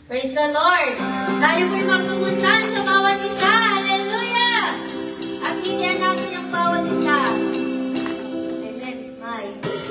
Praise the Lord! Tayo po'y magkumustahan sa bawat isa. Hallelujah! At hindihan natin yung bawat isa. Amen. Smile. Smile.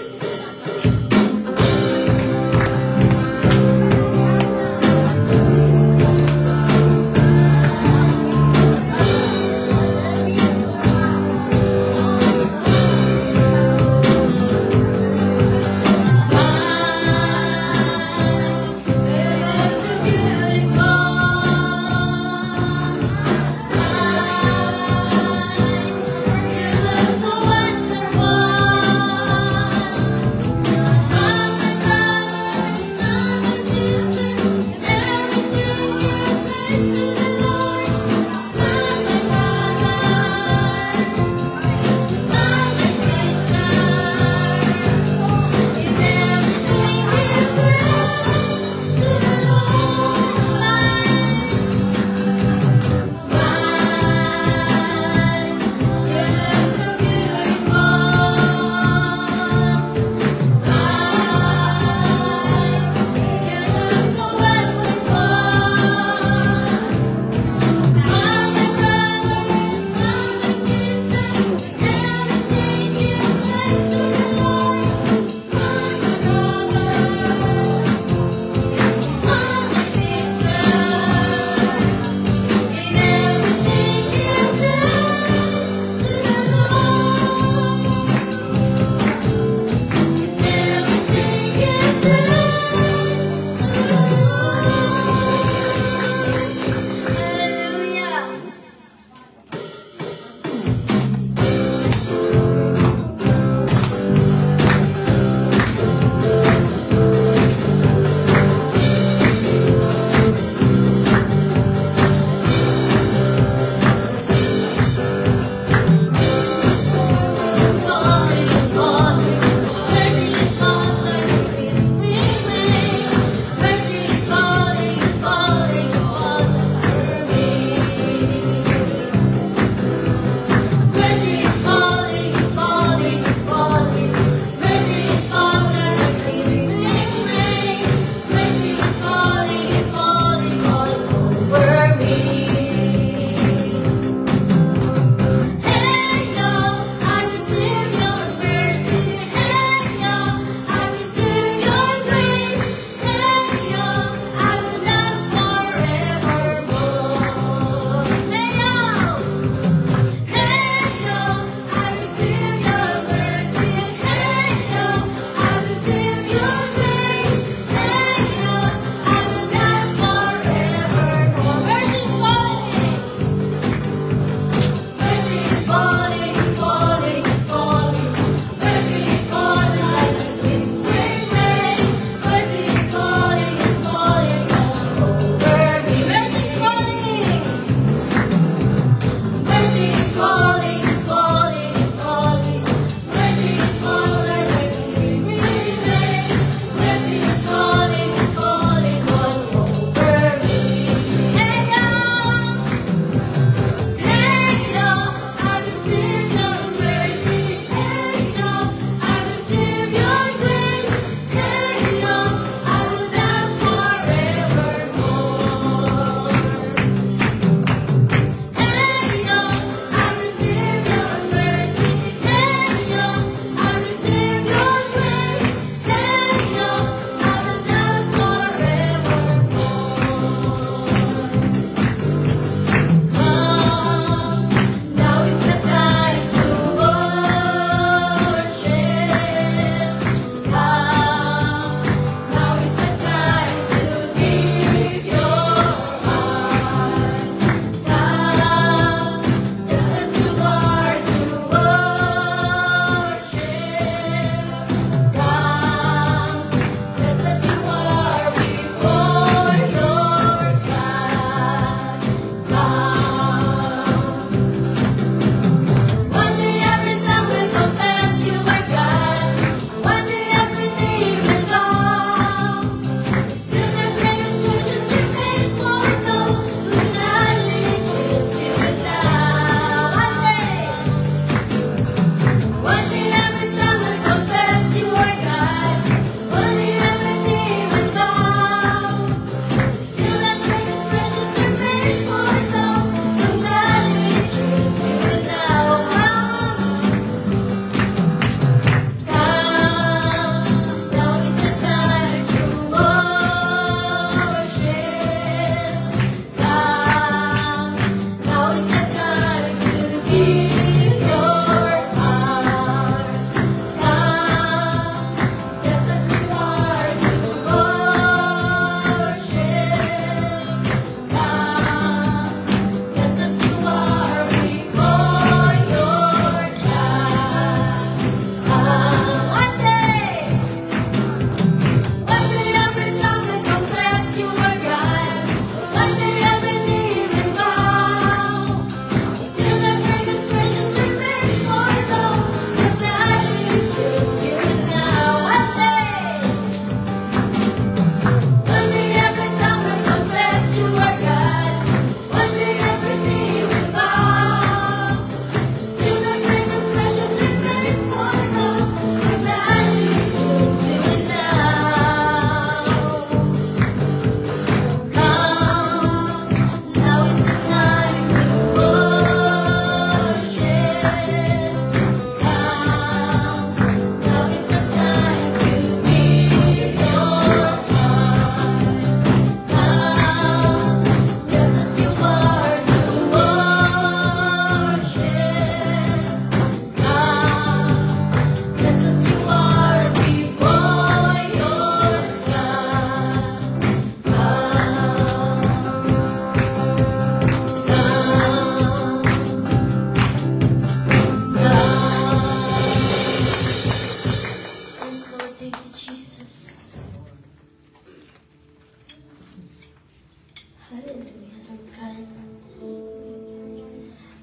Hallelujah, Lord God.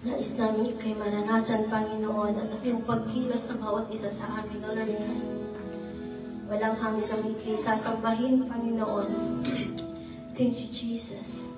Nais namin ikay maranasan, Panginoon, at iyong pagkilos sa bawat isa sa amin, O Lord God. Walang hangin kami ikay sasambahin, Panginoon. Thank you, Jesus.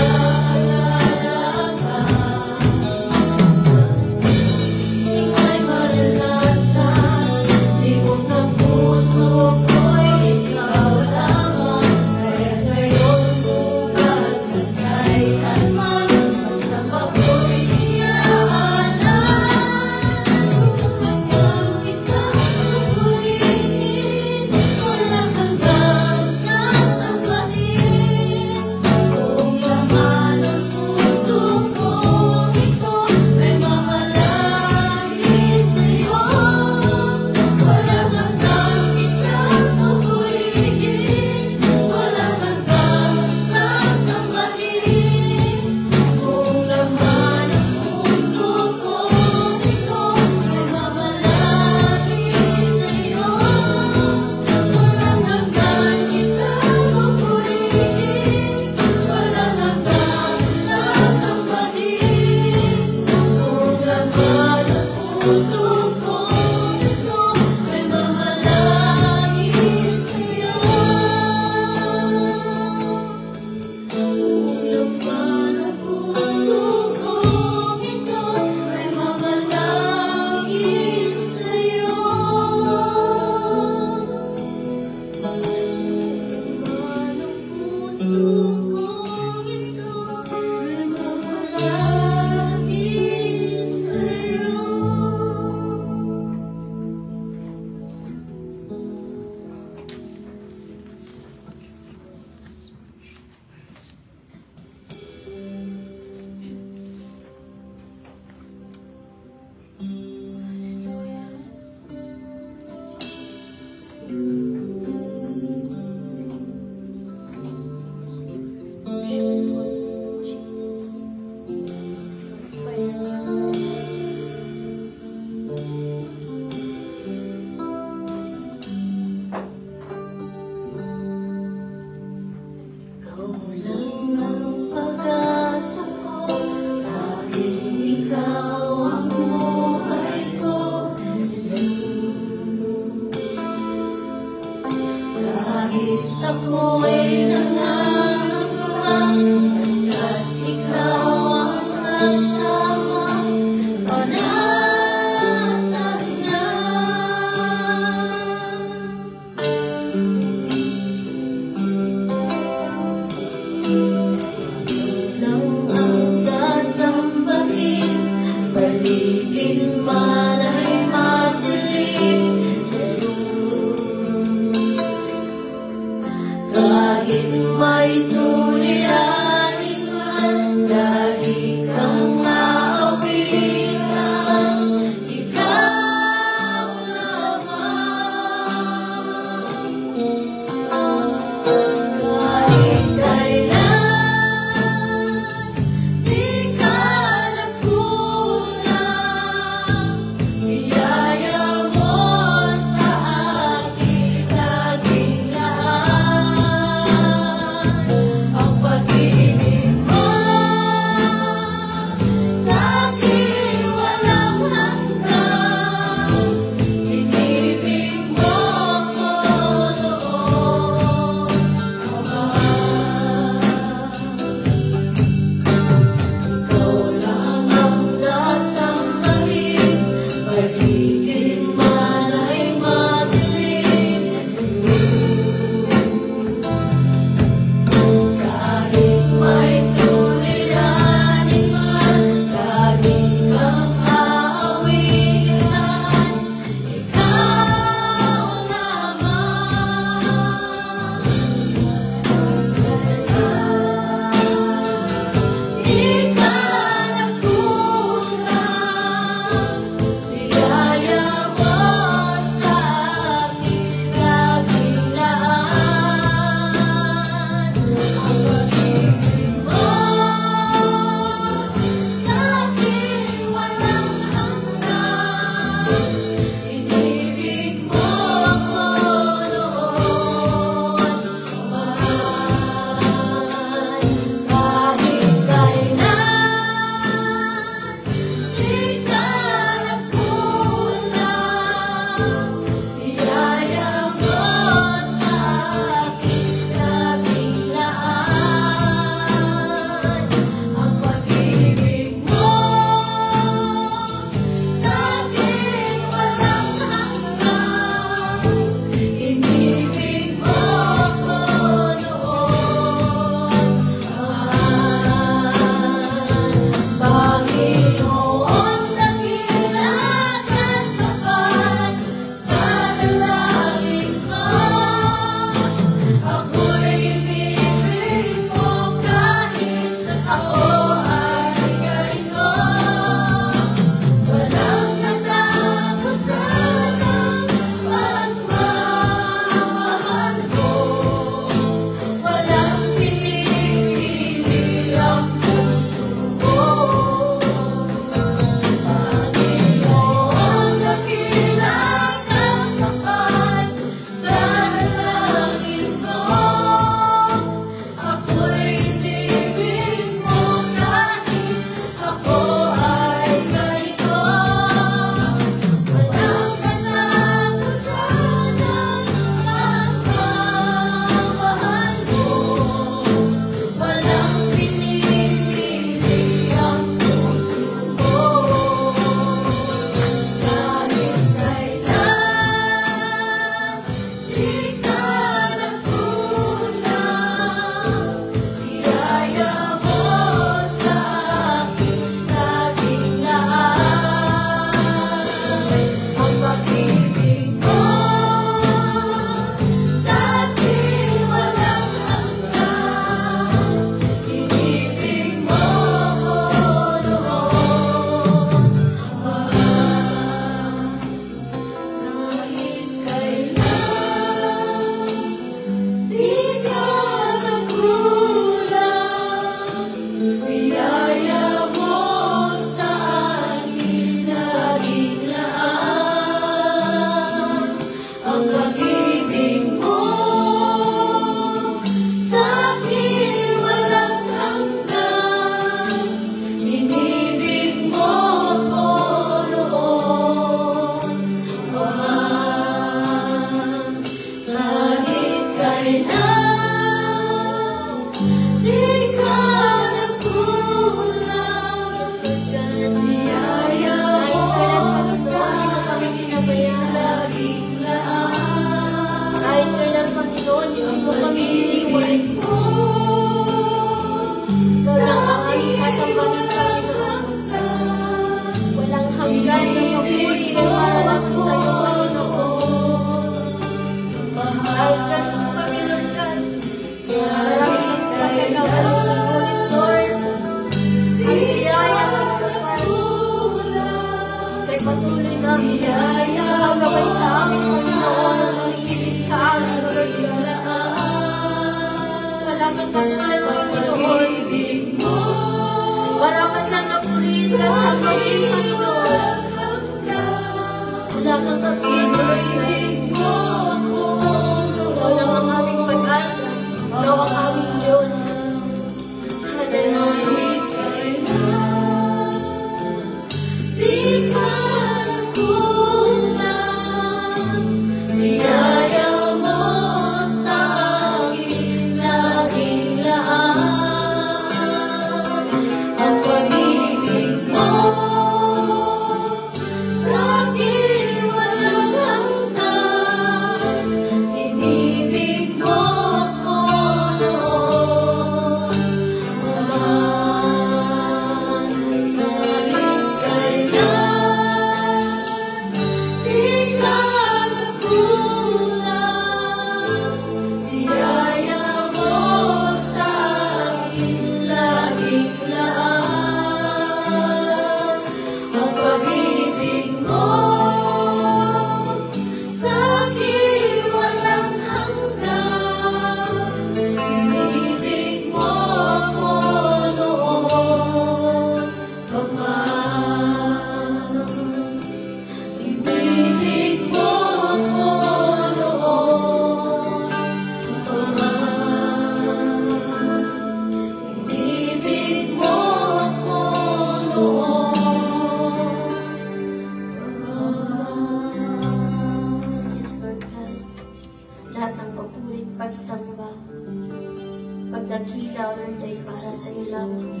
lamang.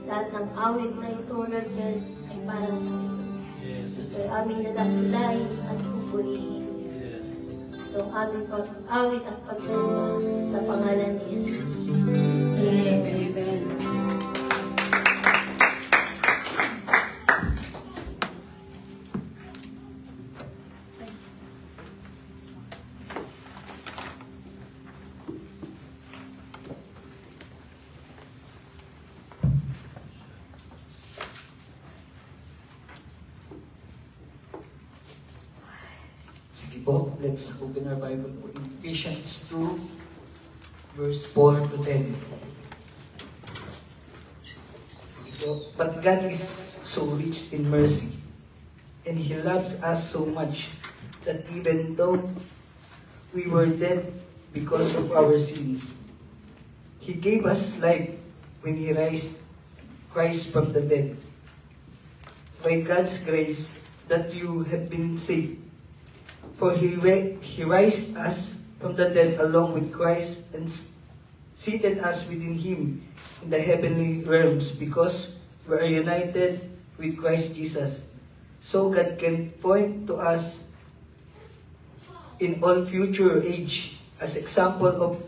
Lahat ng awit na ito, Lord God, ay para sa iyo. Ito'y aming nadakilain at pupurihin. Itong aming pag-awit at pagsamba sa pangalan ni Jesus. Amen. Amen. Let's open our Bible in Ephesians 2, verse 4 to 10. But God is so rich in mercy, and He loves us so much that even though we were dead because of our sins, He gave us life when He raised Christ from the dead. By God's grace that you have been saved. For He raised us from the dead along with Christ and seated us within Him in the heavenly realms because we are united with Christ Jesus. So God can point to us in all future age as example of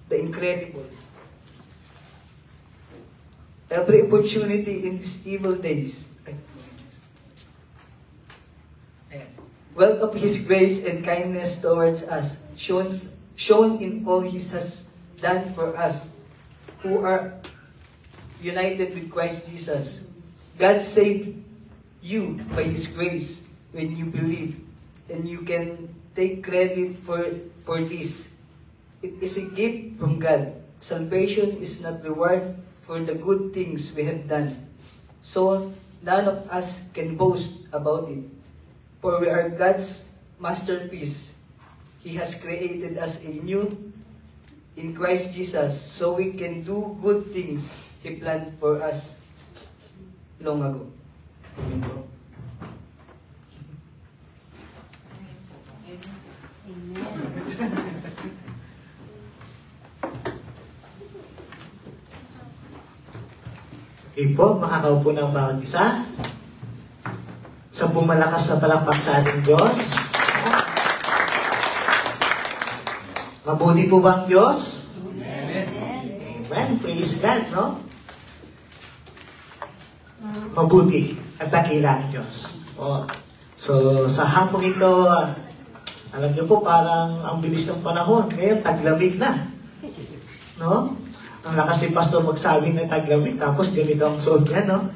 the incredible. Every opportunity in these evil days, wealth of His grace and kindness towards us, shown in all He has done for us, who are united with Christ Jesus. God saved you by His grace when you believe, and you can take credit for this. It is a gift from God. Salvation is not reward for the good things we have done, so none of us can boast about it. For we are God's masterpiece. He has created us anew in Christ Jesus so we can do good things He planned for us long ago. Amen. Okay po, makakaupo ng bawat isa. Sa pumalakas na palakpak sa ating Diyos. Mabuti po ba ang Diyos? Amen. Amen. Praise God, no? Mabuti at dakila ang Diyos. So, sa hapong ito, alam niyo po, parang ang bilis ng panahon. Ngayon, taglamig na. No? Ang lakas si Pastor magsabi na taglamig, tapos ganito ang suot niya, no?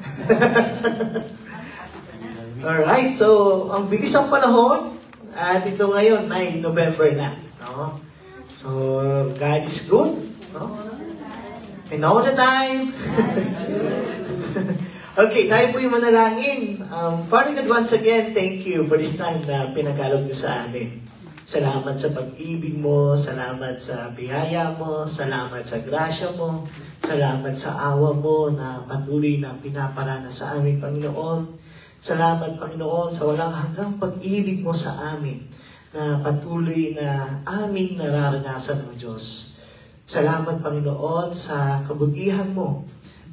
Alright, so ang bilis ng panahon at ito ngayon ay November na, no? So God is good, no? And all the time. Okay, tayo po yung manalangin. Father God, once again, thank you for this time na pinag-alog niyo sa amin. Salamat sa pag-ibig mo, salamat sa biyaya mo, salamat sa grasya mo, salamat sa awa mo na patuloy na pinaparana sa aming Panginoon. Salamat, Panginoon, sa walang hanggang pag-ibig mo sa amin na patuloy na aming nararanasan mo, Diyos. Salamat, Panginoon, sa kabutihan mo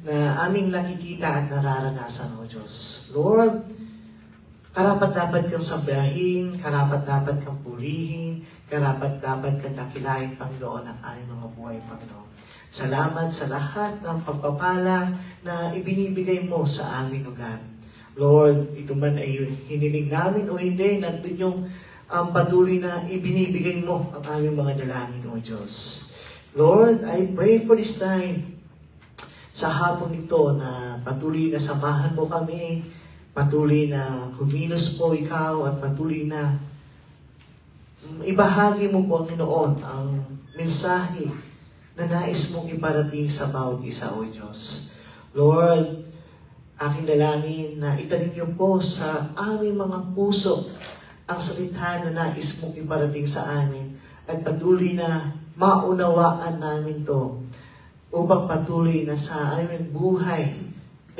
na aming nakikita at nararanasan mo, Diyos. Lord, karapat-dapat kang sabihin, karapat-dapat kang purihin, karapat-dapat kang dakilain, Panginoon, ang aming mga buhay, Panginoon. Salamat sa lahat ng pagpapala na ibinibigay mo sa aming lugar. Lord, ito man ay hiniling namin o hindi, nandun yung patuloy na ibinibigay mo ang aming mga dalangin, O Diyos. Lord, I pray for this time, sa hapon ito na patuloy na samahan mo kami, patuloy na kumilos po ikaw, at patuloy na ibahagi mo po, Panginoon, ang mensahe na nais mong iparating sa bawat isa, O Diyos. Lord, aking dalangin na itanim niyo po sa aming mga puso ang salita na nais mong iparating sa amin at patuloy na maunawaan namin to upang patuloy na sa aming buhay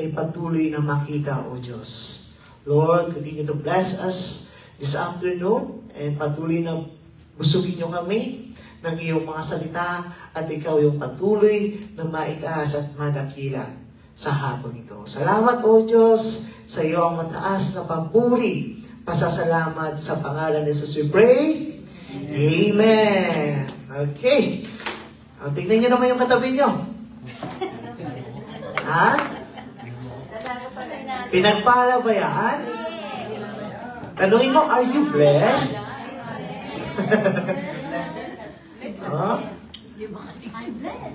ay patuloy na makita, O Diyos. Lord, continue to bless us this afternoon and patuloy na busugin niyo kami ng iyong mga salita at ikaw yung patuloy na maitaas at madakila sa hapon ito. Salamat o Diyos sa iyo ang mataas na papuri. Pasasalamat sa pangalan ni Jesus we pray. Amen. Okay. Tingnan niyo naman yung katabi niyo. Ha? Pinagpala ba yan? Tanungin mo, are you blessed? No?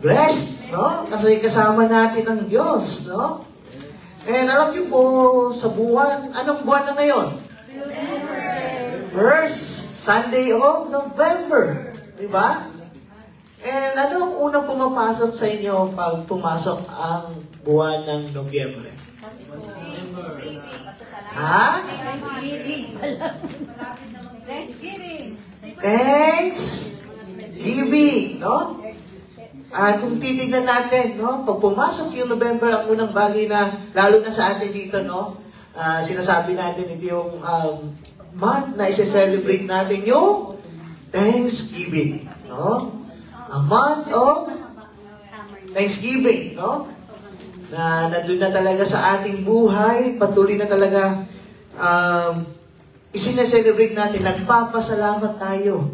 Blessed, no? Kasi kasama natin ang Diyos, no? And alam niyo po, sa buwan, anong buwan na ngayon? First Sunday of November. Diba? And ano ang unang pumapasok sa inyo pag pumasok ang buwan ng Nobyembre? Ha? Thanksgiving, no? Kung titignan natin, no? Pag pumasok yung November, ang unang bagay na, lalo na sa atin dito, no? Sinasabi natin ito yung month na isa-celebrate natin yung Thanksgiving, no? A month of Thanksgiving, no? Na nandun na talaga sa ating buhay, patuloy na talaga isineselebrate natin, nagpapasalamat tayo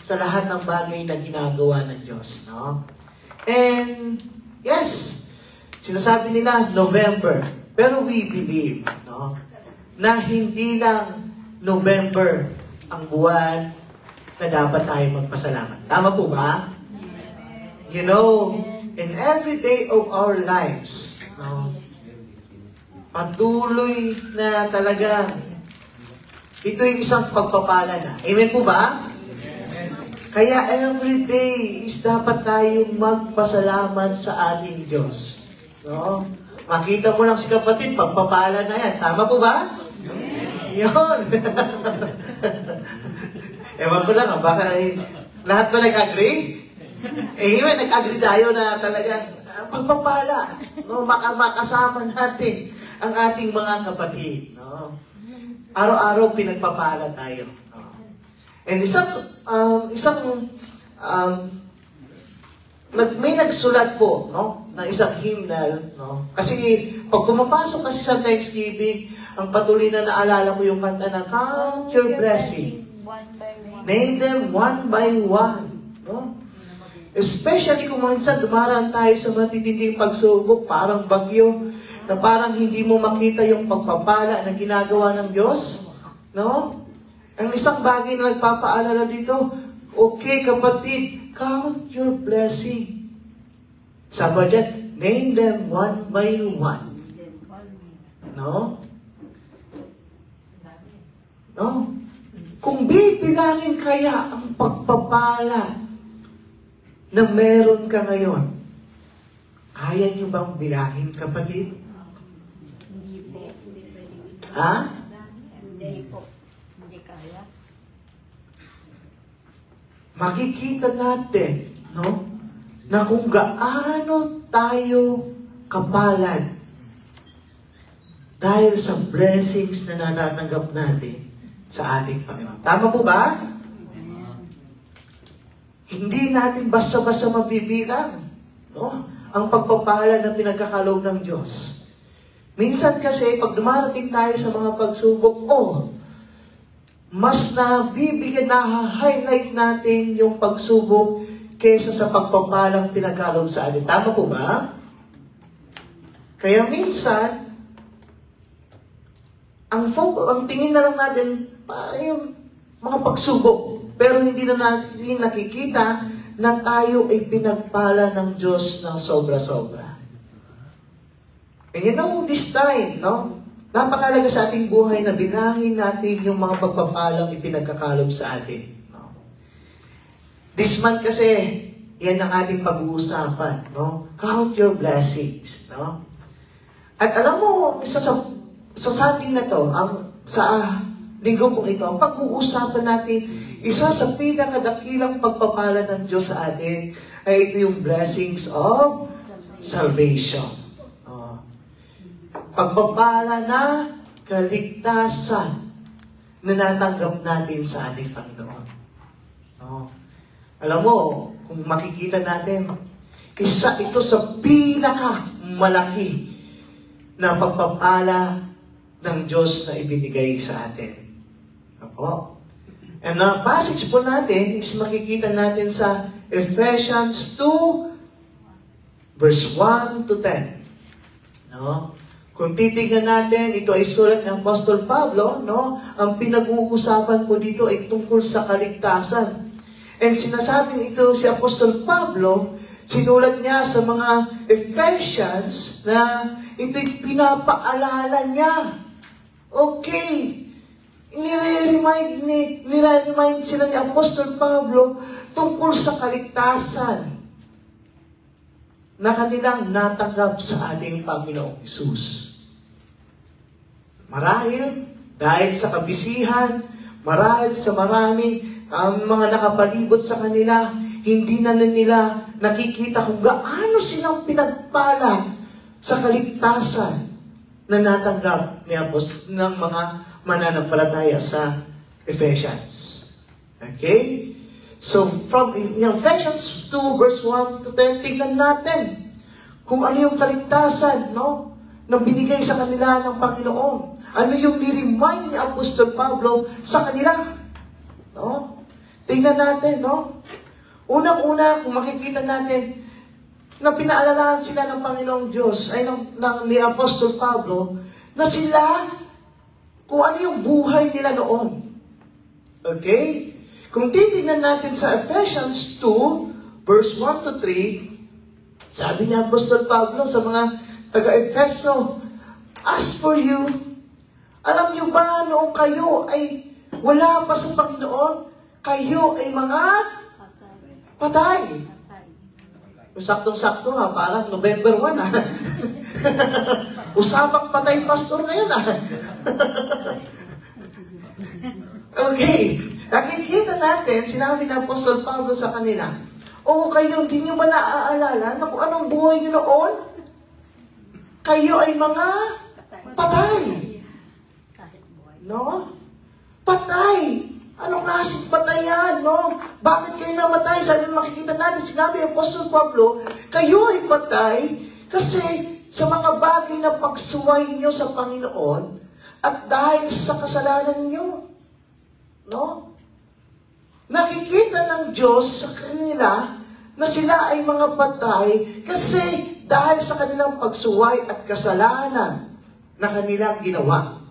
sa lahat ng bagay na ginagawa ng Diyos, no? And, yes, sinasabi nila November, pero we believe, no? Na hindi lang November ang buwan na dapat tayo magpasalamat. Tama po ba? You know, in every day of our lives, no, patuloy na talaga ito yung isang pagpapala na. Amen po ba? Kaya every day is dapat tayong magpasalamat sa ating Diyos. No? Makita mo lang si kapatid, pagpapala na yan. Tama po ba? Yun. Ewan ko lang, baka lahat ko nag-agree? Anyway, nag-agree tayo na talagang pagpapala. No? Makasama natin ang ating mga kapatid. No? Araw-araw pinagpapala tayo. No? And may nagsulat po, no, ng isang hymnal, no? Kasi pag pumapasok kasi sa Thanksgiving, ang patuloy na naalala ko yung kanta na Count Your Blessing. Name them one by one, no? Especially kung minsan dumaraan tayo sa matitinding pagsubok, parang bagyo, na parang hindi mo makita yung pagpapala na ginagawa ng Diyos, no? Ang isang bagay na nagpapaalala dito, okay kapatid, count your blessing. Sabi dyan, name them one by one. No? No? Kung bibilangin kaya ang pagpapala na meron ka ngayon, kaya nyo bang bilangin kapatid? Hindi po. Ha? Hindi po. Hindi kaya. Makikita natin, no, na kung gaano tayo kapalad dahil sa blessings na natatanggap natin sa ating Panginoon. Tama po ba? Hindi natin basta-basta mabibilang, no, ang pagpapala na pinagkakaloob ng Diyos. Minsan kasi, pag dumarating tayo sa mga pagsubok, mas nabibigyan, na-highlight natin yung pagsubok kaysa sa pagpapalang pinagkaloob sa atin. Tama po ba? Kaya minsan, ang tingin na lang natin, yung mga pagsubok. Pero hindi na natin nakikita na tayo ay pinagpala ng Diyos ng sobra-sobra. And you know, this time, no? Napakalaga sa ating buhay na bilangin natin yung mga pagpapalang ipinagkakalob sa atin. No? This month kasi, yan ang ating pag-uusapan. No? Count your blessings. No? At alam mo, isa sa atin na to, sa linggo pong ito, ang pag-uusapan natin, isa sa pinakadakilang pagpapala ng Diyos sa atin, ay ito yung blessings of salvation. Pagpapala na kaligtasan na natanggap natin sa ating Panginoon. No? Alam mo, kung makikita natin, isa ito sa pinakamalaki na pagpapala ng Diyos na ibinigay sa atin. Opo. And ang passage po natin is makikita natin sa Ephesians 2, verse 1 to 10. No? Kung titignan natin, ito ay sulat ng Apostol Pablo, no? Ang pinag-uusapan po dito ay tungkol sa kaligtasan. And sinasabi ito si Apostol Pablo, sinulat niya sa mga Ephesians na ito'y pinapaalala niya. Okay, nire-remind sila ni Apostol Pablo tungkol sa kaligtasan na kanilang natanggap sa ating Panginoong Hesus. Marahil, dahil sa kabisihan, marahil sa maraming mga nakapalibot sa kanila, hindi na nila nakikita kung gaano silang pinagpala sa kaligtasan na natanggap ng mga mananampalataya sa Ephesians. Okay? So, from Ephesians 2, verse 1 to 10, tingnan natin kung ano yung kaligtasan, no? Na binigay sa kanila ng Panginoon. Ano yung ni-remind ni Apostol Pablo sa kanila? No? Tingnan natin, no? Unang-una, kung makikita natin, na pinaalalahan sila ng Panginoong Diyos, ay ni Apostol Pablo, na sila, kung ano yung buhay nila noon. Okay? Kung titignan natin sa Ephesians 2, verse 1 to 3, sabi ni Apostol Pablo sa mga taga-Efeso, as for you, alam niyo ba noong kayo ay wala pa sa Panginoon, kayo ay mga patay. Saktong-sakto ha, parang November 1 ha. Usapang patay pastor ngayon ha. Okay, nakikita natin, sinabi ng Apostol Pablo sa kanila, o kayo, hindi nyo ba naaalala na kung anong buhay nyo noon? Kayo ay mga patay. No? Patay. Anong klaseng patay yan, no? Bakit kayo namatay? Sabi makikita natin, sinabi ng Apostol Pablo, kayo ay patay kasi sa mga bagay na pagsuway nyo sa Panginoon at dahil sa kasalanan nyo. No? Nakikita ng Diyos sa kanila na sila ay mga patay kasi dahil sa kanilang pagsuway at kasalanan na kanilang ginawa.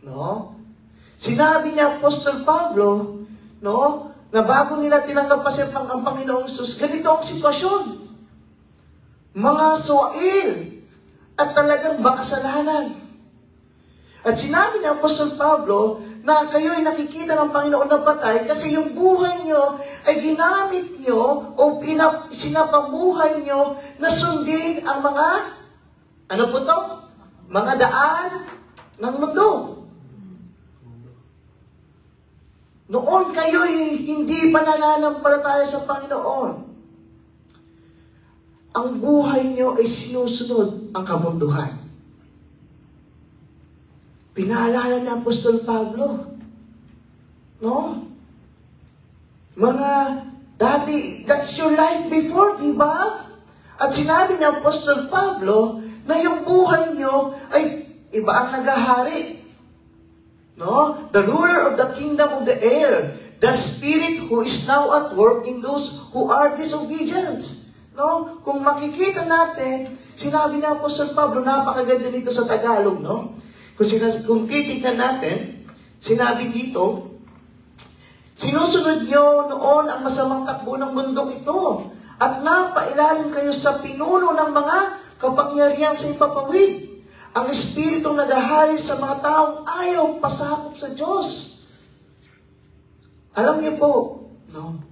No? Sinabi niya Apostol Pablo, no, na bago nila tinanggap pa ang Panginoong Hesus, ganito ang sitwasyon. Mga suwail at talagang makasalanan. At sinabi ni Apostol Pablo na kayo ay nakikita ng Panginoon na patay kasi yung buhay nyo ay ginamit nyo o sinapamuhay nyo na sundin ang mga, ano po to? Mga daan ng mundo. Noon kayo ay hindi pa nananampalataya sa Panginoon. Ang buhay nyo ay sinusunod ang kamunduhan. Pinaalala ni Apostol Pablo. No? Mga dati, that's your life before, di ba? At sinabi ni Apostol Pablo na yung buhay nyo ay iba ang naghahari. No? The ruler of the kingdom of the air, the spirit who is now at work in those who are disobedient. No? Kung makikita natin, sinabi ni Apostol Pablo, napakaganda nito sa Tagalog, no? Kung titignan natin, sinabi dito, sinusunod nyo noon ang masamang takbo ng mundong ito at napailalim kayo sa pinuno ng mga kapangyarihan sa ipapawid. Ang espiritong naghahari sa mga taong ayaw pasakop sa Diyos. Alam niyo po, no?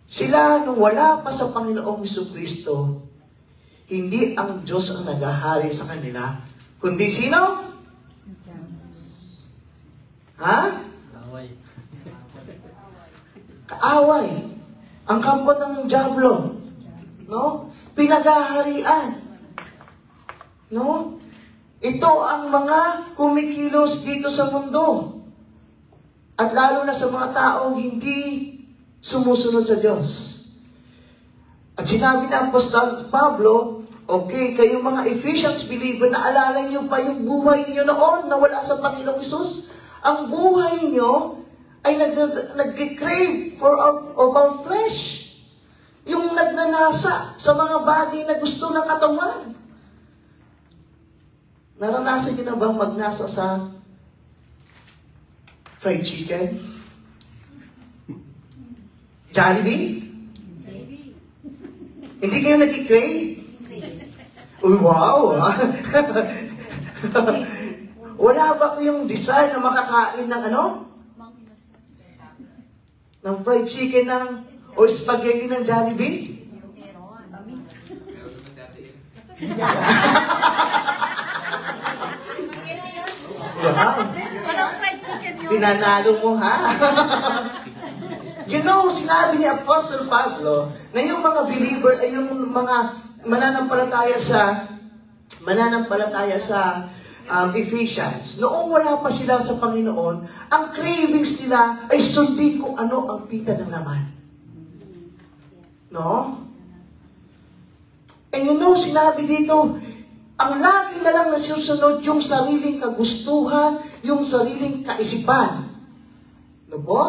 Sila nung wala pa sa Panginoong Jesucristo, hindi ang Diyos ang naghahari sa kanila, kundi sino? Ha? Kaaway. Ang kampo ng Diablo. No? Pinaghaharian. No? Ito ang mga kumikilos dito sa mundo. At lalo na sa mga taong hindi sumusunod sa Diyos. At sinabi ng Apostol Pablo, okay, kayong mga Ephesians believer, naalala niyo pa yung buhay niyo noon na wala sa Panginoong Isus? Ang buhay niyo ay nag-crave of our flesh. Yung nagnanasa sa mga bagay na gusto ng katawan. Naranasan niyo na bang magnasa sa fried chicken? Jollibee? Hindi kayo nag-crave? Uy, wow! Wala ba kayong desire na makakain ng ano? Ng fried chicken o spaghetti ng Jollibee? Wow! Walang fried chicken yun. Pinanalo mo, ha? You know, sinabi ni Apostle Pablo na yung mga believer ay yung mga mananampalataya sa Ephesians. Noong wala pa sila sa Panginoon, ang cravings nila ay sundin kung ano ang pita ng laman. No? And you know, sinabi dito, ang lagi na lang nasusunod yung sariling kagustuhan, yung sariling kaisipan. No po?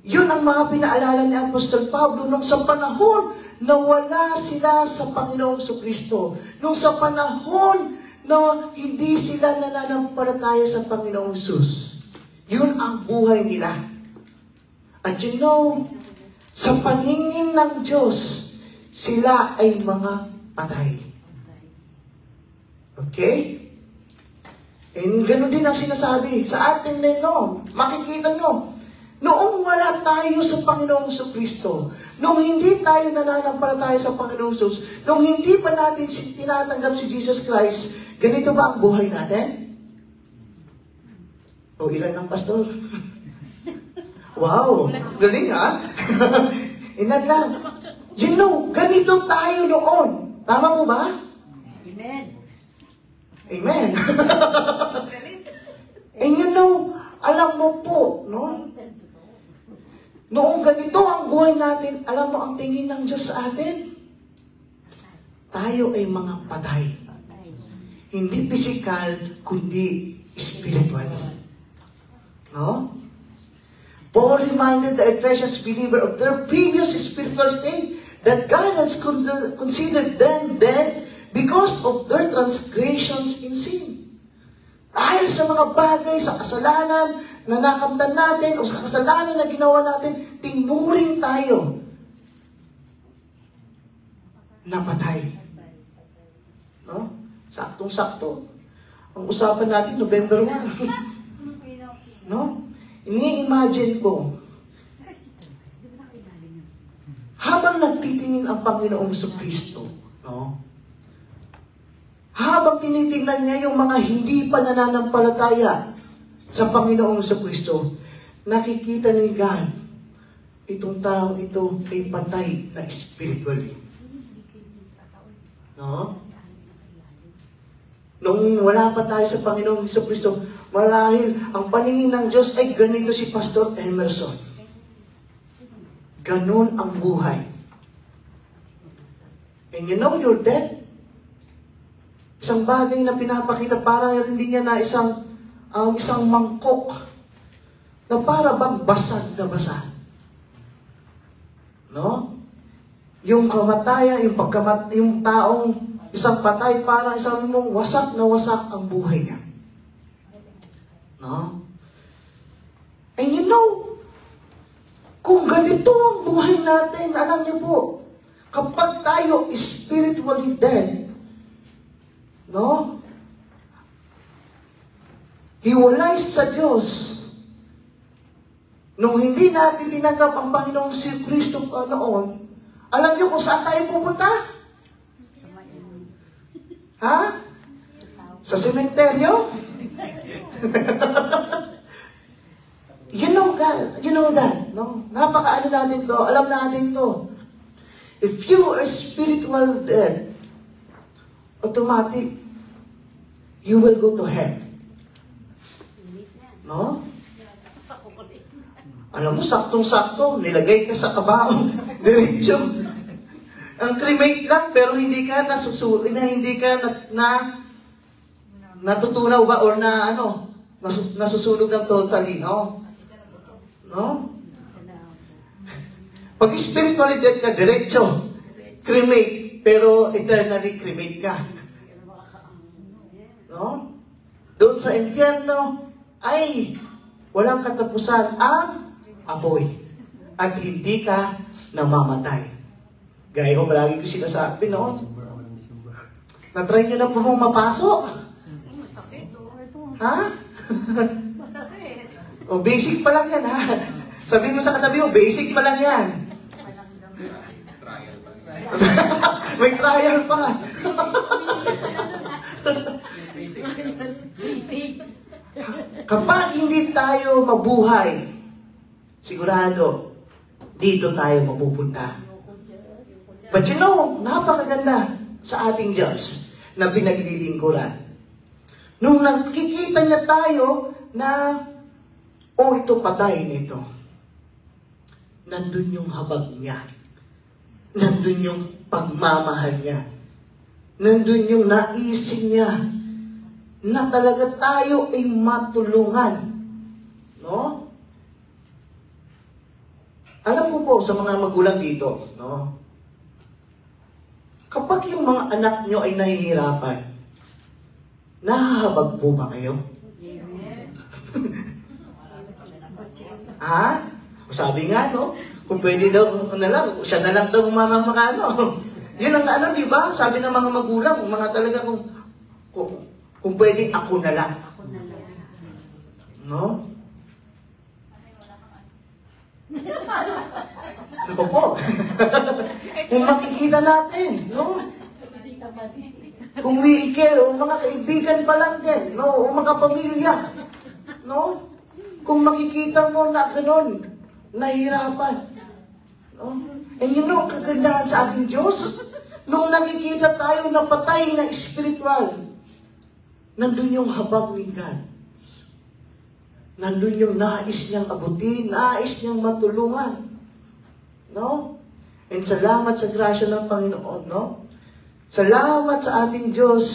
Yun ang mga pinaalala ni Apostol Pablo nung sa panahon na wala sila sa Panginoong Kristo. Nung sa panahon na hindi sila nananampalataya sa Panginoong Sus. Yun ang buhay nila. At you know, sa paningin ng Diyos, sila ay mga patay. Okay? And ganun din ang sinasabi sa atin din, no? Makikita nyo, noong wala tayo sa Panginoong Kristo, nung hindi tayo nananampalataya sa Panginoong Sus, nung hindi pa natin tinatanggap si Jesus Christ, ganito ba ang buhay natin? O ilan ng pastor? Wow! Galing, ha? Ilan lang. You know, ganito tayo noon. Tama po ba? Amen. Amen. And you know, alam mo po, no? Noong ganito ang buhay natin, alam mo ang tingin ng Diyos sa atin? Tayo ay mga patay. Hindi physical, kundi spiritual. No? Paul reminded the Ephesians believer of their previous spiritual state that God has considered them dead because of their transgressions in sin. Dahil sa mga bagay, sa kasalanan na nakamtan natin o sa kasalanan na ginawa natin, tinuring tayo na patay. No? Saktong-sakto. Ang usapan natin, November 1. No? Ini-imagine ko, habang nagtitingin ang Panginoong Kristo, no? Habang tinitingnan niya yung mga hindi pa nananampalataya sa Panginoong Kristo, nakikita ni God, itong taong ito ay patay na spiritually. No? Nung wala pa tayo sa Panginoong Kristo, marahil ang paningin ng Diyos ay ganito si Pastor Emerson. Ganon ang buhay. And you know you're dead. Isang bagay na pinapakita para hindi niya na isang mangkok na para bang basag na basag. No? Yung kamatayan, yung taong isang patay, parang isang mong wasak na wasak ang buhay niya. No? And you know, kung ganito ang buhay natin, alam niyo po, kapag tayo spiritually dead, no? Hiwalay sa Diyos. Nung hindi natin tinanggap ang Panginoong si Kristo noon, alam niyo kung saan tayo pupunta? Ha? Sa sementeryo? You know that, no? Napakaano natin to, alam natin to. If you are spiritual dead, automatic, you will go to hell. No? Alam mo, saktong-sakto, nilagay ka sa kabaong. Diretso. Ang cremate lang, pero hindi ka hindi ka natutunaw ba or nasusunog ng totally, no? No? Pag spiritually dead ka, diretso. Cremate, pero eternally cremate ka. No? Doon sa impyerno, ay walang katapusan ang apoy. At hindi ka namamatay. Gaya ko, palagi ko sinasabi, no? Na-try nyo na po kung mapasok. Masakit, Ha? Masakit. O, basic pa lang yan, ha? Sabihin mo sa katabi mo, basic pa lang yan. May trial pa. Kapag hindi tayo mabuhay, sigurado, dito tayo mapupunta. But you know, napakaganda sa ating Diyos na pinaglilingkuran. Nung nakikita niya tayo na, ito patay nito. Nandun yung habag niya. Nandun yung pagmamahal niya. Nandun yung naisin niya na talaga tayo ay matulungan. No? Alam mo po sa mga magulang dito, no? Kapag yung mga anak nyo ay nahihirapan, nahahabag po ba kayo? Ha? Sabi nga, no? Kung pwede daw, siya na lang daw makano. Yun ang di ba? Sabi ng mga magulang, mga talaga kung pwede, ako na lang. No? Ano po? Kung makikita natin, no? Kung we care, o mga kaibigan pa lang din, no? O mga pamilya, no? Kung makikita mo na ganun, nahihirapan, no? And you know, kagandahan sa ating Diyos, nung nakikita tayo na patay na spiritual, nandun yung habag ni God. Nandun yung nais niyang abutin, nais niyang matulungan. No? And salamat sa grasya ng Panginoon, no? Salamat sa ating Diyos,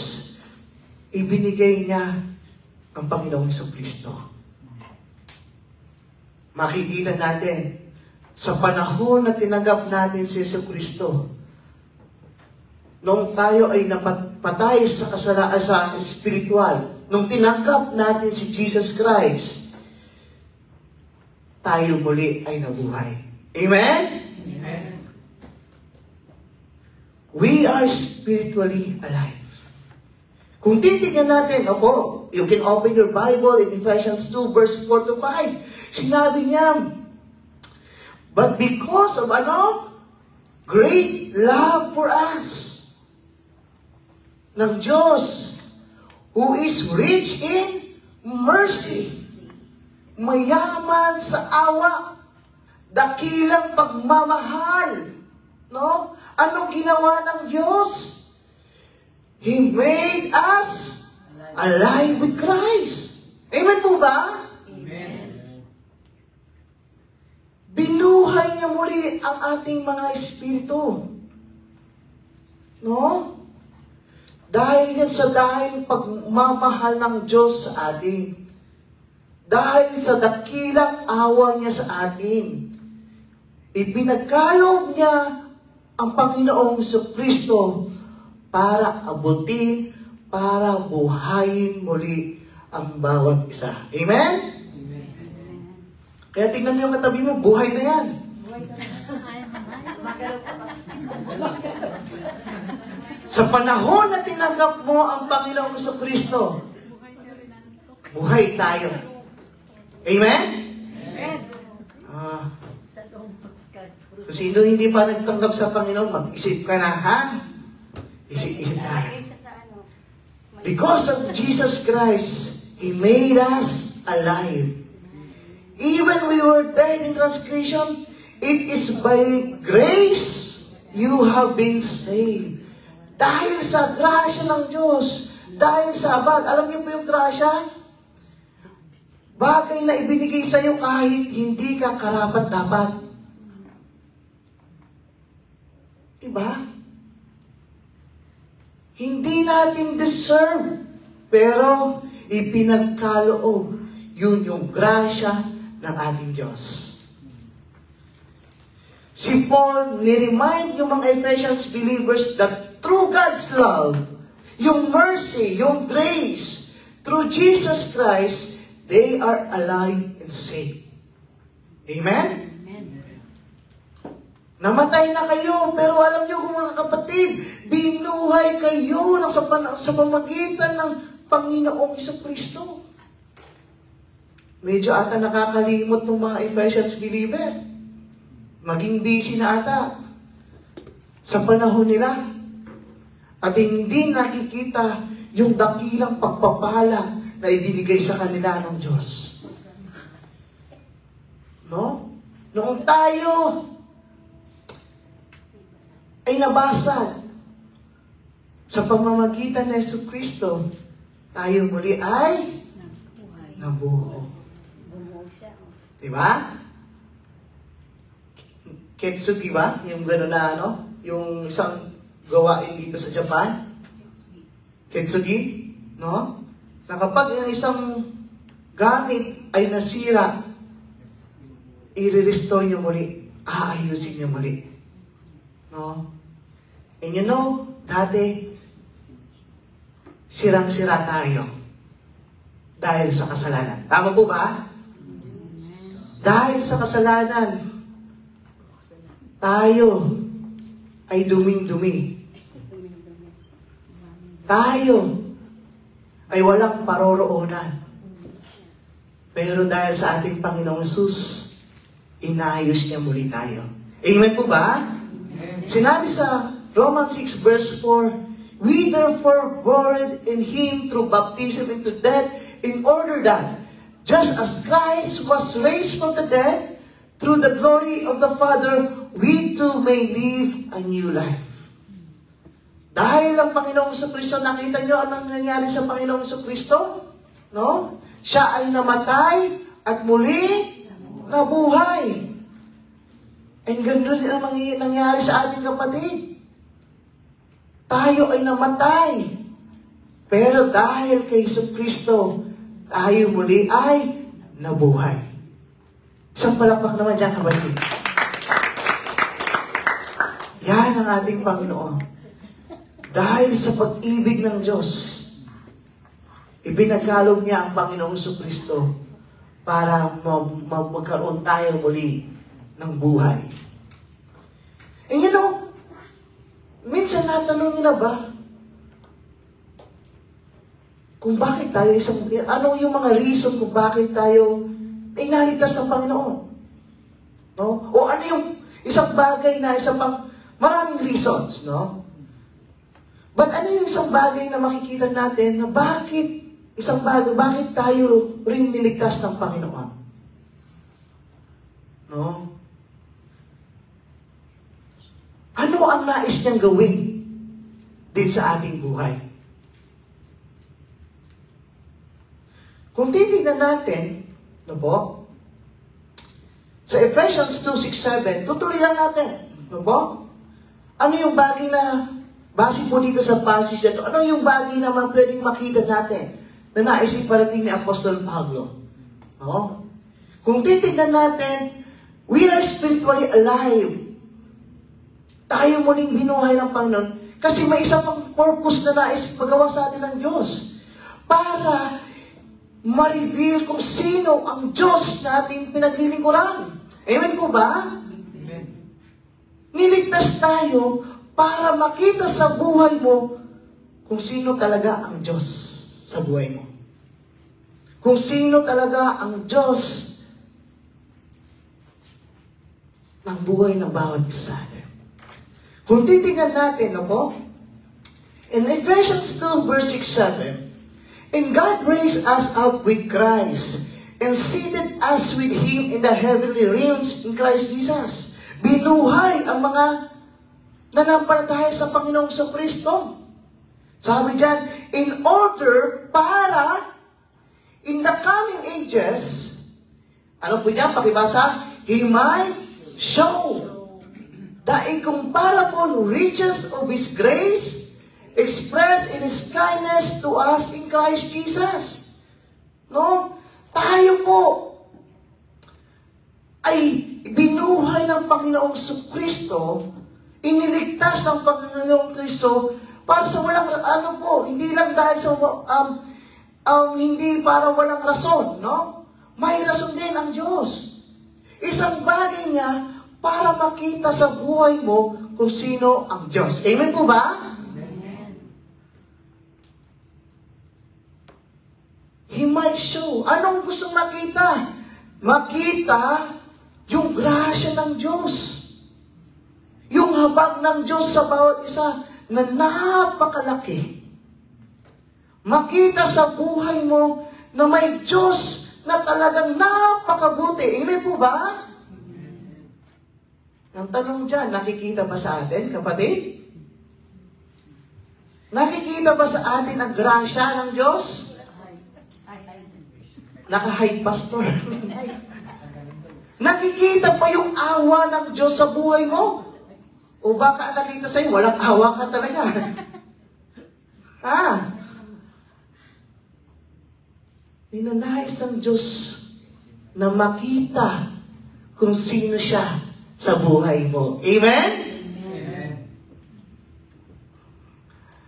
ibinigay niya ang Panginoong Jesucristo. Makikita natin, sa panahon na tinanggap natin si Jesucristo, nung tayo ay napatay sa kasalaan sa spiritual, nung tinanggap natin si Jesus Christ, tayo muli ay nabuhay. Amen? Amen. We are spiritually alive. Kung titignan natin, you can open your Bible in Ephesians 2, verse 4 to 5. Sinabi niya, but because of great love for us, ng Diyos, who is rich in mercy, mayaman sa awa, dakilang pagmamahal. No? Anong ginawa ng Diyos? He made us alive with Christ. Amen po ba? Amen. Binuhay niya muli ang ating mga espiritu. No? Dahil yan sa pagmamahal ng Diyos sa atin. Dahil sa dakilang awa niya sa atin. Ipinagkaloob niya ang Panginoong Jesucristo para abutin, para buhayin muli ang bawat isa. Amen? Amen. Kaya tingnan mo yung katabi mo, buhay na yan. Sa panahon na tinanggap mo ang Panginoong Jesucristo, buhay tayo. Amen? Amen. Kung sino hindi pa nagtanggap sa Panginoon, mag-isip ka na, ha? Isip-isip na. Because of Jesus Christ, He made us alive. Even we were dead in transgression, it is by grace you have been saved. Dahil sa grasya ng Diyos, dahil sa abad, alam niyo po yung grasya? Bagay na ibinigay sa'yo kahit hindi ka karapat-dapat. Diba? Hindi natin deserve, pero ipinagkaloob. Yun yung grasya ng ating Diyos. Si Paul, niremind yung mga Ephesians believers that through God's love, yung mercy, yung grace, through Jesus Christ, they are alive and safe. Amen? Namatay na kayo, pero alam niyo kung mga kapatid, binuhay kayo sa pamagitan ng Panginoong Jesucristo. Medyo ata nakakalimot ng mga Ephesians believer. Maging busy na ata sa panahon nila. At hindi nakikita yung dakilang pagpapala na ibinigay sa kanila ng Diyos. No? Noong tayo ay nabasag sa pamamagitan ng Jesucristo, tayo muli ay nabuo. Diba? Ketsugi ba? Yung gano'n na ano? Yung isang gawain dito sa Japan? Ketsugi? No? Na kapag yung isang gamit ay nasira, i-restore nyo muli. Aayusin nyo muli. No? And you know, dati, sirang-sira tayo dahil sa kasalanan. Tama po ba? Dahil sa kasalanan, tayo ay duming-dumi. Tayo ay walang paroroonan. Pero dahil sa ating Panginoong Hesus, inayos niya muli tayo. Amen po ba? Sinabi sa Romans 6 verse 4, we therefore buried in Him through baptism into death, in order that, just as Christ was raised from the dead, through the glory of the Father, we too may live a new life. Dahil ang Panginoong Jesucristo, nakita nyo anong nangyari sa Panginoong Jesucristo? No? Siya ay namatay at muli nabuhay. And ganoon din ang nangyari sa ating kapatid. Tayo ay namatay. Pero dahil kay Jesucristo, tayo muli ay nabuhay. Isang palakpak naman dyan, kapatid. Yan ang ating Panginoon. Dahil sa pag-ibig ng Diyos, ibinagkaloob niya ang Panginoong Jesucristo para magkaroon tayo muli ng buhay. And you know, minsan natanong na ba kung bakit tayo ano yung mga reason kung bakit tayo ay naligtas ng Panginoon? No? O ano yung isang bagay na maraming reasons, no? But ano yung isang bagay na makikita natin na bakit tayo rin niligtas ng Panginoon? No? Ano ang nais niyang gawin din sa ating buhay? Kung titignan natin, no po, sa Ephesians 2:6-7, tutuloy lang natin, no po? Ano yung bagay na, base po dito sa passage ito, ano yung bagay na pwedeng makita natin na naisip parating ni Apostol Pablo? No? Kung titignan natin, we are spiritually alive. Tayo muling binuhay ng Panginoon kasi may isang purpose na nais magawa sa atin ng Diyos para ma-reveal kung sino ang Diyos natin pinaglilingkuran. Amen po ba? Amen. Niligtas tayo para makita sa buhay mo kung sino talaga ang Diyos sa buhay mo. Kung sino talaga ang Diyos ng buhay ng bawat isa. Kung titingnan natin, po, in Ephesians 2 verse 6-7, and God raised us up with Christ and seated us with Him in the heavenly realms in Christ Jesus. Binuhay ang mga nanampalataya sa Panginoong Jesucristo. Sabi dyan, in order para in the coming ages, ano po niya? Pakibasa, He might show the incomparable riches of His grace expressed in His kindness to us in Christ Jesus. No? Tayo po ay binuhay ng Panginoong Kristo, iniligtas ng Panginoong Kristo para sa walang, hindi lang dahil sa, hindi para walang rason, no? May rason din ang Diyos. Isang bagay niya para makita sa buhay mo kung sino ang Diyos. Amen po ba? He might show. Anong gusto makita? Makita yung grasya ng Diyos. Yung habag ng Diyos sa bawat isa na napakalaki. Makita sa buhay mo na may Diyos na talagang napakabuti. Amen po ba? Ang tanong dyan, nakikita ba sa atin, kapatid? Nakikita ba sa atin ang grasya ng Diyos? Naka-hide pastor. Nakikita pa yung awa ng Diyos sa buhay mo? O baka nakita sa'yo, walang awa ka talaga. Ninanais ng Diyos na makita kung sino siya sa buhay mo. Amen? Amen.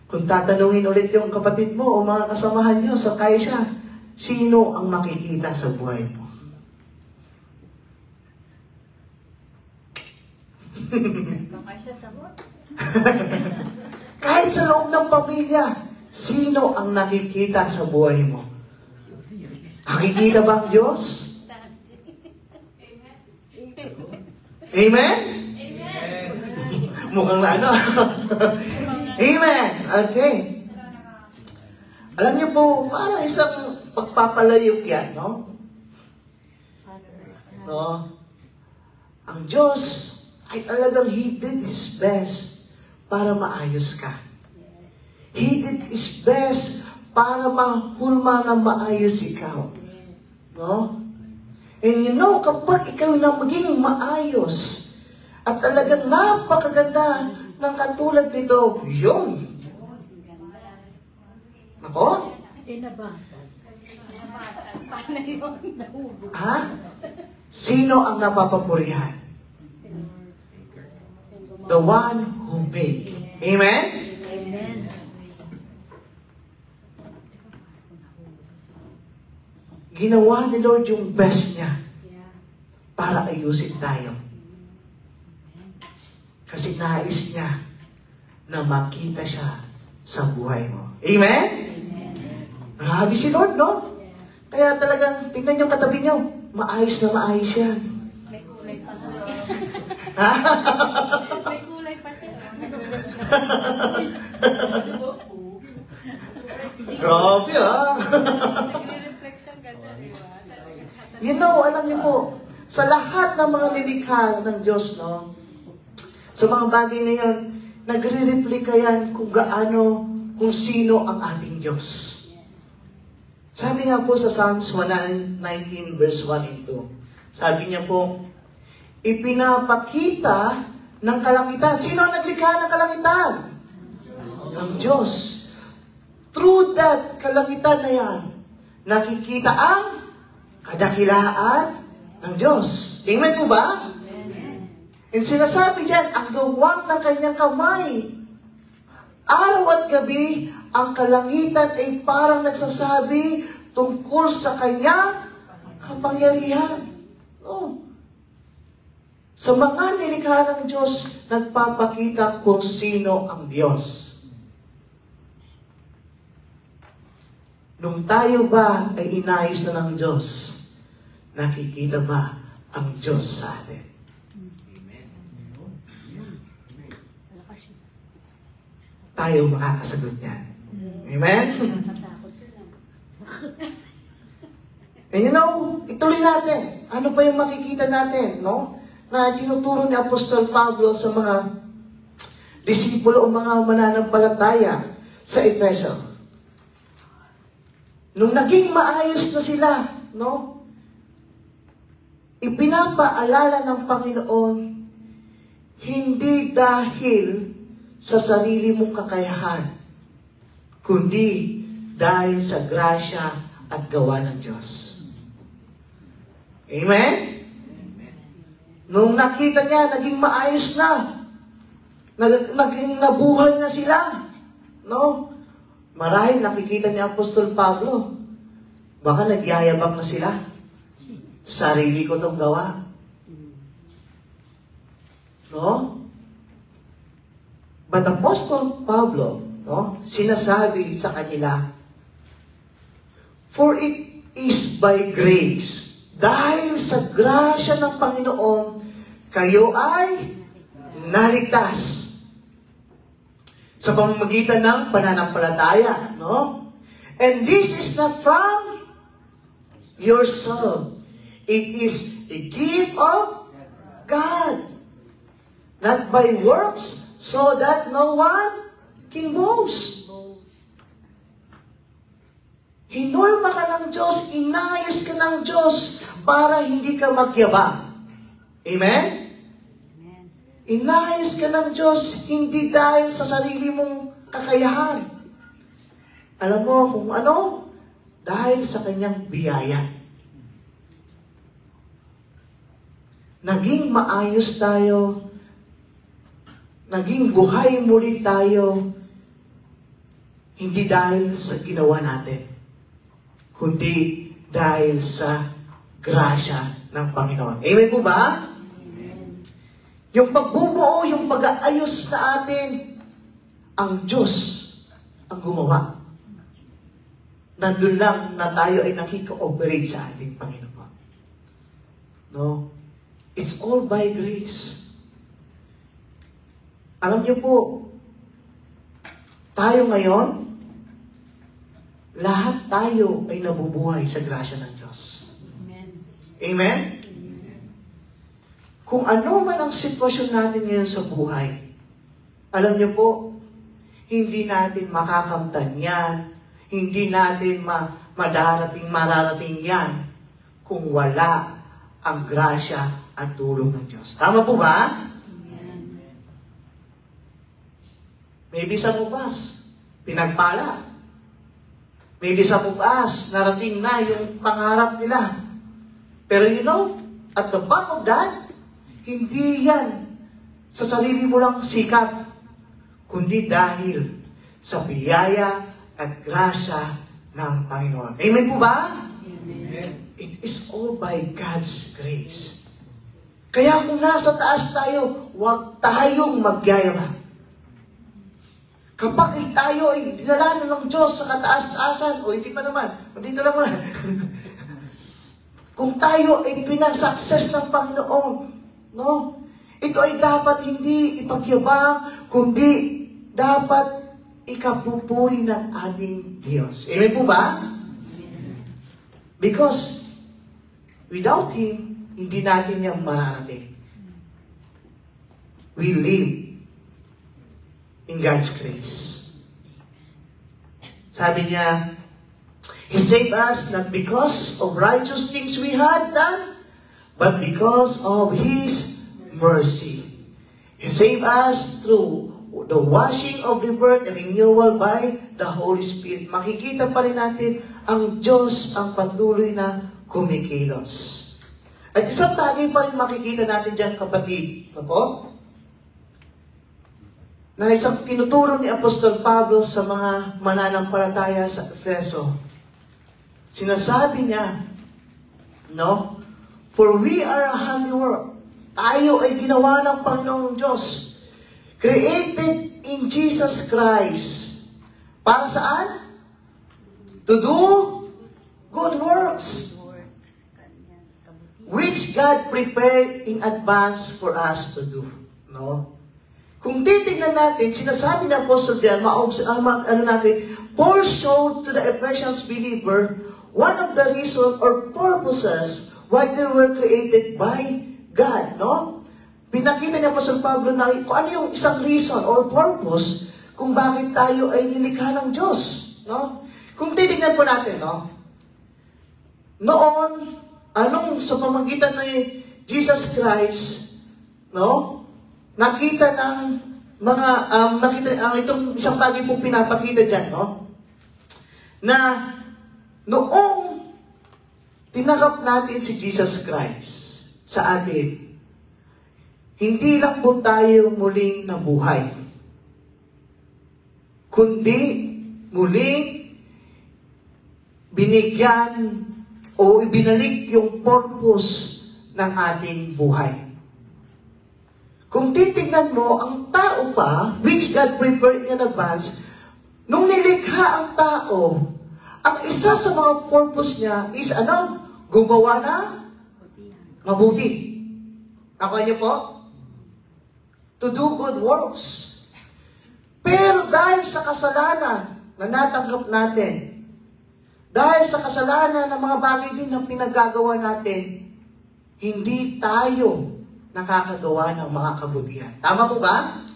Kung tatanungin ulit yung kapatid mo o mga kasamahan nyo sa kaya siya, sino ang makikita sa buhay mo? Kamay siya sagot. Kahit sa loob ng pamilya, sino ang nakikita sa buhay mo? Nakikita ba ang Diyos? Amen? Amen. Mukhang na ano. Amen. Okay. Alam niyo po, parang isang pagpapalayok yan, no? No? Ang Diyos ay talagang He did His best para maayos ka. He did His best para mahulma na maayos ikaw. No? And you know, kapag ikaw na maging maayos at talagang napakaganda ng katulad nito, yun. Ako? Inabasan. Paano yun? Nahubog. Ha? Sino ang napapapurihan? The one who made. Amen? Amen. Ginawa ni Lord yung best niya para ayusin tayo. Kasi nais niya na makita siya sa buhay mo. Amen? Grabe si Lord, no? Kaya talagang, tingnan yung katabi niyo, maayos na maayos yan. May kulay pa siya. Ha? May kulay pa siya. Grabe, ha? Nagre-reflect siya ganda, di ba? You know, alam niyo po, sa lahat ng mga nilikha ng Diyos, no? Sa mga bagay na yun, nagre-replika yan kung gaano, kung sino ang ating Diyos. Sabi nga po sa Psalms 119 verse 1 and 2, sabi niya po, ipinapakita ng kalangitan. Sino ang naglikha ng kalangitan? Ang Diyos. Through that kalangitan na yan, nakikita ang kadakilaan ng Diyos. Amen po ba? And sinasabi diyan, ang gawang ng kanyang kamay. Araw at gabi, ang kalangitan ay parang nagsasabi tungkol sa kanyang kapangyarihan. Oh. Sa mga nilikha ng Diyos, nagpapakita kung sino ang Diyos. Nung tayo ba ay inayos na ng Diyos, nakikita ba ang Diyos sa atin? Tayo makakasagot niyan. Amen? And you know, ituloy natin. Ano ba yung makikita natin, no? Na tinuturo ni Apostol Pablo sa mga disipulo o mga mananampalataya sa Efeso. Nung naging maayos na sila, no? Ipinapaalala ng Panginoon, hindi dahil sa sarili mong kakayahan, kundi dahil sa grasya at gawa ng Diyos. Amen? Nung nakita niya, naging maayos na. Naging nabuhay na sila. No? Marahil nakikita ni Apostol Pablo, baka nagyayabang na sila. Sarili ko itong gawa. No? But Apostle Pablo, no, sinasabi sa kanila, for it is by grace, dahil sa grasya ng Panginoon, kayo ay naligtas. Sa pamamagitan ng pananampalataya, no? And this is not from yourself. It is a gift of God. Not by works, so that no one can boast. Hinulma ka ng Diyos, inayos ka ng Diyos para hindi ka magyabang. Amen? Inayos ka ng Diyos, hindi dahil sa sarili mong kakayahan. Alam mo kung ano? Dahil sa kanyang biyaya. Naging maayos tayo, naging buhay muli tayo, hindi dahil sa ginawa natin, kundi dahil sa grasya ng Panginoon. Amen po ba? Yung pagbubuo, yung pag-aayos sa atin, ang Diyos ang gumawa. Nandun lang na tayo ay nakika-operate sa ating Panginoon. No? It's all by grace. Alam niyo po, tayo ngayon, lahat tayo ay nabubuhay sa grasya ng Diyos. Amen? Kung ano man ang sitwasyon natin ngayon sa buhay, alam niyo po, hindi natin makakamtan yan, hindi natin mararating yan kung wala ang grasya at tulong ng Diyos. Tama po ba? Maybe sa bukas, pinagpala. Maybe sa bukas, narating na yung pangarap nila. Pero you know, at the back of that, hindi yan sa sarili mo lang sikap, kundi dahil sa biyaya at grasya ng Panginoon. Amen po ba? Amen. It is all by God's grace. Kaya kung nasa taas tayo, huwag tayong magyayabang. Kapag tayo ay dinala ng Diyos sa kataas-taasan, o hindi pa naman, dito lang muna. Kung tayo ay pinag-success ng Panginoon, no? Ito ay dapat hindi ipagyabang, kundi dapat ikapupuri ng ating Diyos. Amen po ba? Because without Him, hindi natin yung mararating. We live in God's grace. Sabi niya, He saved us not because of righteous things we had done, but because of His mercy. He saved us through the washing of the birth and renewal by the Holy Spirit. Makikita pa rin natin ang Diyos ang patuloy na kumikilos. At isang bagay pa rin makikita natin dyan, kapatid. Ako? Na isang tinuturo ni Apostol Pablo sa mga mananampalataya sa Efeso. Sinasabi niya, no? For we are a handiwork. Tayo ay ginawa ng Panginoong Diyos. Created in Jesus Christ. Para saan? To do good works. Which God prepared in advance for us to do. No? Kung titignan natin, sinasabi ng Apostle diyan, Paul showed to the Ephesians believer one of the reasons or purposes why they were created by God, no? Pinakita niya po sa Pablo na kung ano yung isang reason or purpose kung bakit tayo ay nilikha ng Diyos, no? Kung titignan po natin, no? Noon, sa pamamagitan ni Jesus Christ, no? Nakita ng mga, itong isang bagay pong pinapakita dyan, no? Na noong tinanggap natin si Jesus Christ sa atin, hindi lang po tayo muling nabuhay, kundi muling binigyan o ibinalik yung purpose ng ating buhay. Kung titignan mo, ang tao pa, which God prepared in advance, nung nilikha ang tao, ang isa sa mga purpose niya is gumawa na mabuti. Nakuha niyo po? To do good works. Pero dahil sa kasalanan na natanggap natin, dahil sa kasalanan ng mga bagay din na pinagagawa natin, hindi tayo nakakagawa ng mga kabutihan. Tama po ba?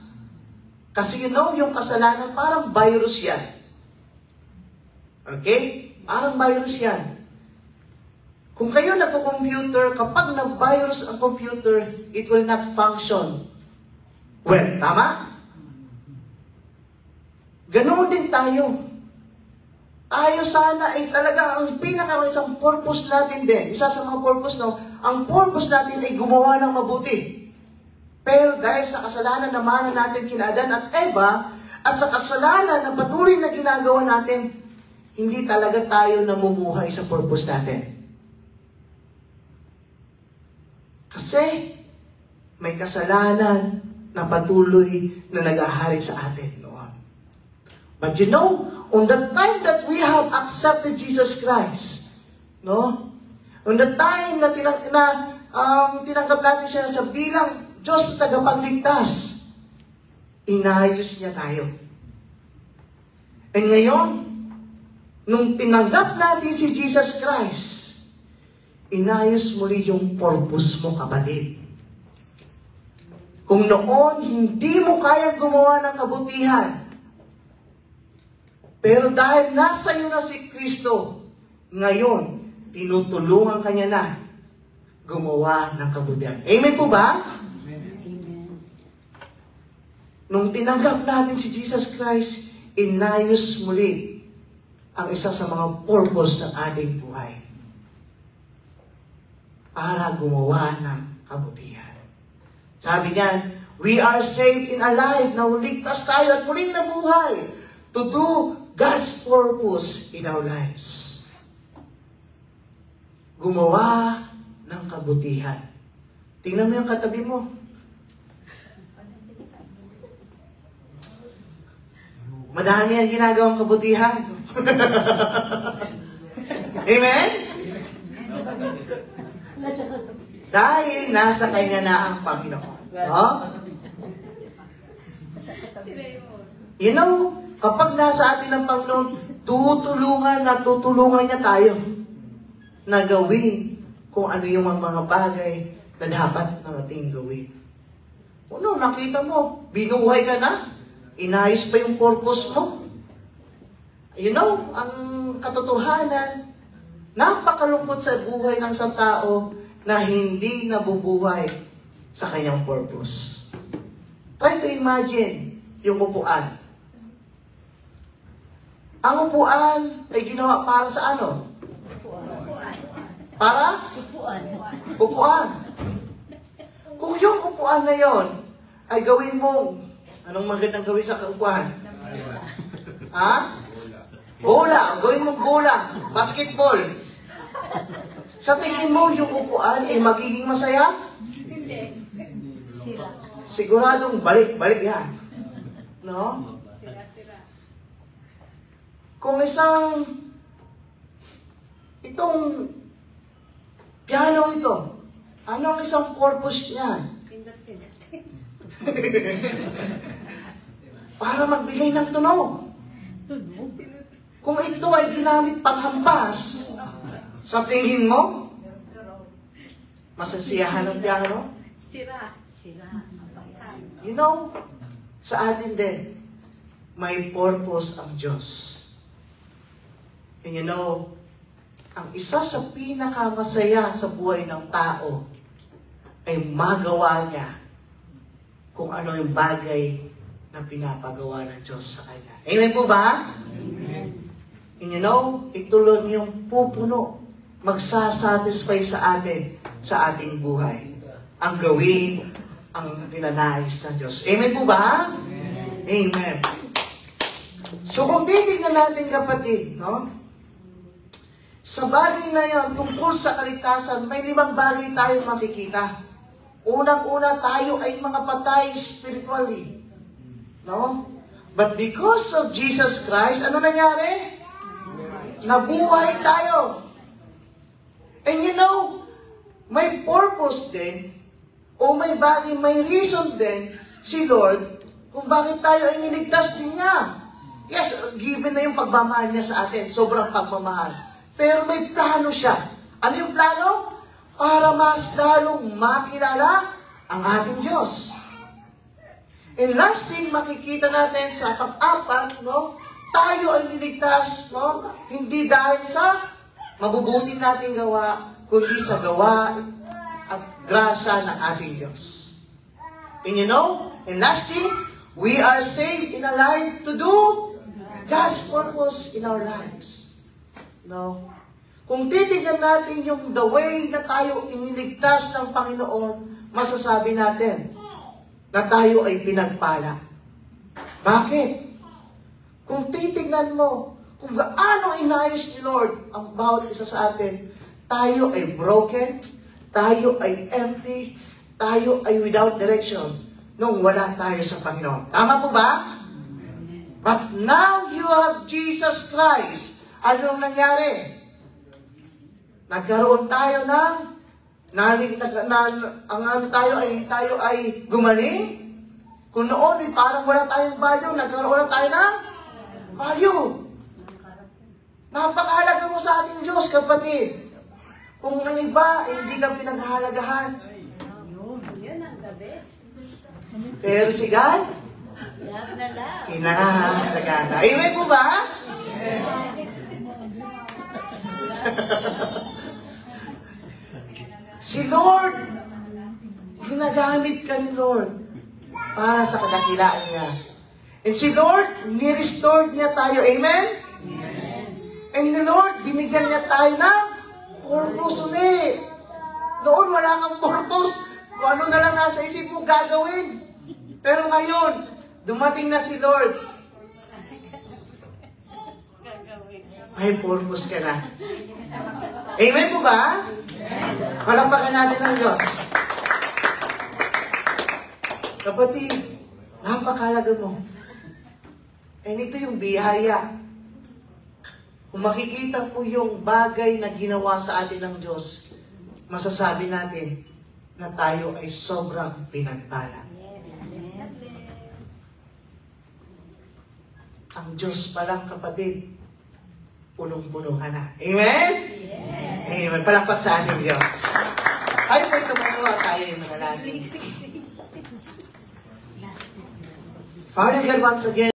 Kasi yung kasalanan parang virus yan. Okay? Parang virus yan. Kung kayo nagko-computer, kapag nag-virus ang computer, it will not function well. Tama? Ganoon din tayo. Tayo sana ay talaga ang isang purpose natin din. Isa sa mga purpose, ang purpose natin ay gumawa ng mabuti. Pero dahil sa kasalanan naman natin kina Adan at Eva, at sa kasalanan na patuloy na ginagawa natin, hindi talaga tayo namumuhay sa purpose natin. Kasi may kasalanan na patuloy na nag-ahari sa atin noon. But on the time that we have accepted Jesus Christ, on the time na tinanggap natin siya bilang Diyos na tagapagligtas, inayos niya tayo. And ngayon, nung tinanggap natin si Jesus Christ, inayos muli yung purpose mo, kapatid. Kung noon, hindi mo kaya gumawa ng kabutihan, pero dahil nasa iyo na si Kristo, ngayon, tinutulungan ka niya na gumawa ng kabutihan. Amen po ba? Amen. Nung tinanggap natin si Jesus Christ, inayos muli ang isa sa mga purpose ng ating buhay para gumawa ng kabutihan. Sabi niyan, we are saved and alive. Nauligtas tayo at muling nabuhay to do God's purpose in our lives. Gumawa ng kabutihan. Tingnan mo yung katabi mo. Madami ang ginagawang kabutihan. Amen? Dahil nasa kanya na ang Panginoon. Kapag nasa atin ang Panginoon, tutulungan niya tayo na gawin kung ano yung mga bagay na dapat nating gawin. Nakita mo, binuhay ka na, inayos pa yung purpose mo. Ang katotohanan, napakalungkot sa buhay ng isang tao na hindi nabubuhay sa kanyang purpose. Try to imagine yung upuan. Ang upuan ay ginawa para sa ano? Para? Upuan. Kung yung upuan na yon ay gawin mo, anong magandang gawin sa upuan? Ha? Bola. Gawin mo bola. Basketball. Sa tingin mo, yung upuan ay magiging masaya? Hindi. Sira. Siguradong balik yan. No? Sira. Kung itong piano ito, ano ang isang purpose niyan? Pindot. Para magbigay ng tunog. Kung ito ay ginamit panghampas, sa tingin mo, masasiyahan ng piano? Sira. Sa atin din, may purpose ang Diyos. And you know, ang isa sa pinakamasaya sa buhay ng tao ay magawa niya kung ano yung bagay na pinapagawa ng Diyos sa kanya. Amen po ba? And you know, itulad yung pupuno, magsasatisfy sa atin, sa ating buhay. Ang gawin, ang ninanais ng Diyos. Amen po ba? Amen. So kung titignan natin kapatid, no? Sa bagay na yan, tungkol sa kaligtasan, may 5 bagay tayong makikita. Unang-una, tayo ay mga patay spiritually. No? But because of Jesus Christ, ano nangyari? Nabuhay tayo. And you know, may purpose din, o may bagay, may reason din, si Lord, kung bakit tayo ay niligtas din niya. Yes, given na yung pagmamahal niya sa atin, sobrang pagmamahal. Pero may plano siya. Ano yung plano? Para mas lalong makilala ang ating Diyos. And last thing, makikita natin sa pang-apat, no? Tayo ay niligtas, no? Hindi dahil sa mabubuti nating gawa, kundi sa gawa at grasya ng ating Diyos. And you know, and last thing, we are saved and alive to do God's purpose in our lives. No? Kung titignan natin yung the way na tayo iniligtas ng Panginoon, masasabi natin na tayo ay pinagpala. Bakit? Kung titignan mo kung gaano inayos ni Lord ang bawat isa sa atin, tayo ay broken, tayo ay empty, tayo ay without direction nung wala tayo sa Panginoon. Tama po ba? But now you have Jesus Christ. Anong nangyari? Nagkaroon tayo ng tayo ay gumaling. Kung noon parang wala tayong value, nagkaroon na tayo ng value. Napakahalaga mo sa ating Diyos, kapatid. Kung ang iba, hindi ka pinaghahalagahan. Yun ang the best. Pero si God, Love na love. kinahalagaan. Amen po ba? Si Lord, ginagamit ka ni Lord para sa kadakilaan niya. And si Lord, ni-restore niya tayo. Amen? And the Lord, binigyan niya tayo ng purpose ulit. Noon wala kang purpose. Kung ano na lang nasa isip mo gagawin. Pero ngayon, dumating na si Lord. May purpose ka na. Amen po ba? Palakpakan natin ang Diyos. Kapatid, napakahalaga mo. And ito yung biyaya. Kung makikita po yung bagay na ginawa sa atin ng Diyos, masasabi natin na tayo ay sobrang pinagpala. Ang Diyos palang kapatid, punong-puno ka na. Amen? Amen. Palakpak sa ating Diyos. Tayo po'y tumawa, tayo yung manalangin. Father God, once again,